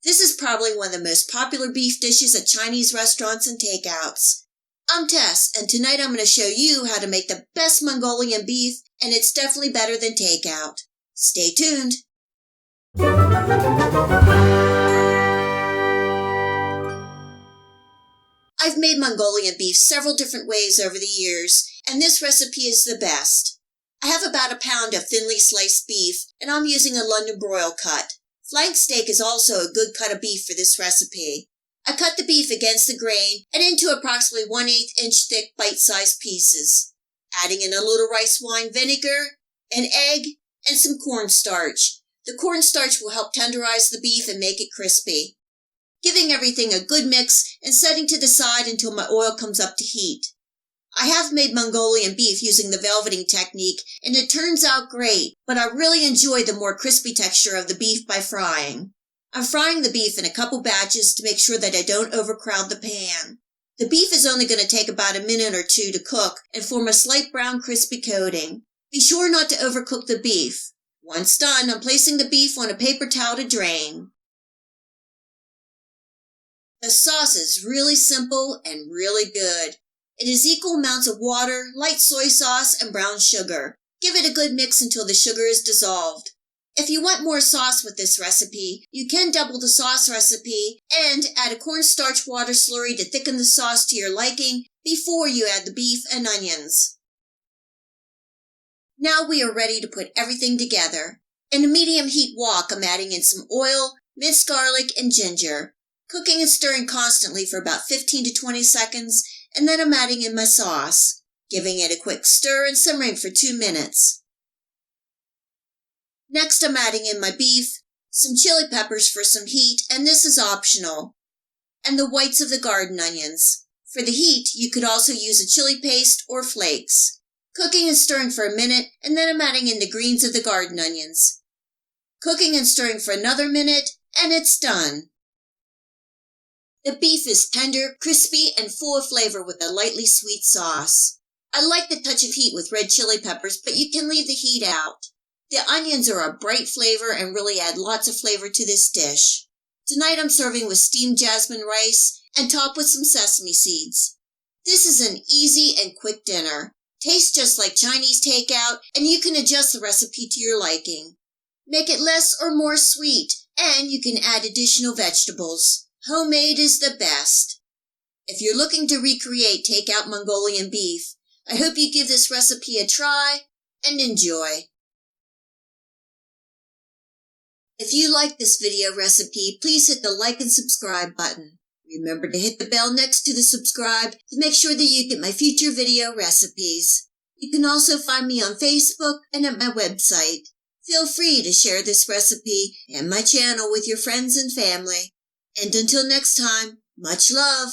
This is probably one of the most popular beef dishes at Chinese restaurants and takeouts. I'm Tess, and tonight I'm going to show you how to make the best Mongolian beef, and it's definitely better than takeout. Stay tuned. I've made Mongolian beef several different ways over the years, and this recipe is the best. I have about a pound of thinly sliced beef, and I'm using a London broil cut. Flank steak is also a good cut of beef for this recipe. I cut the beef against the grain and into approximately 1/8 inch thick bite-sized pieces, adding in a little rice wine vinegar, an egg, and some cornstarch. The cornstarch will help tenderize the beef and make it crispy. Giving everything a good mix and setting to the side until my oil comes up to heat. I have made Mongolian beef using the velveting technique, and it turns out great, but I really enjoy the more crispy texture of the beef by frying. I'm frying the beef in a couple batches to make sure that I don't overcrowd the pan. The beef is only going to take about a minute or two to cook and form a slight brown crispy coating. Be sure not to overcook the beef. Once done, I'm placing the beef on a paper towel to drain. The sauce is really simple and really good. It is equal amounts of water, light soy sauce, and brown sugar. Give it a good mix until the sugar is dissolved. If you want more sauce with this recipe, you can double the sauce recipe and add a cornstarch water slurry to thicken the sauce to your liking before you add the beef and onions. Now we are ready to put everything together. In a medium heat wok, I'm adding in some oil, minced garlic, and ginger. Cooking and stirring constantly for about 15 to 20 seconds, and then I'm adding in my sauce, giving it a quick stir and simmering for 2 minutes. Next, I'm adding in my beef, some chili peppers for some heat, and this is optional, and the whites of the garden onions. For the heat, you could also use a chili paste or flakes. Cooking and stirring for a minute, and then I'm adding in the greens of the garden onions. Cooking and stirring for another minute, and it's done. The beef is tender, crispy, and full of flavor with a lightly sweet sauce. I like the touch of heat with red chili peppers, but you can leave the heat out. The onions are a bright flavor and really add lots of flavor to this dish. Tonight I'm serving with steamed jasmine rice and topped with some sesame seeds. This is an easy and quick dinner. Tastes just like Chinese takeout, and you can adjust the recipe to your liking. Make it less or more sweet, and you can add additional vegetables. Homemade is the best. If you're looking to recreate takeout Mongolian beef, I hope you give this recipe a try and enjoy. If you like this video recipe, please hit the like and subscribe button. Remember to hit the bell next to the subscribe to make sure that you get my future video recipes. You can also find me on Facebook and at my website. Feel free to share this recipe and my channel with your friends and family. And until next time, much love.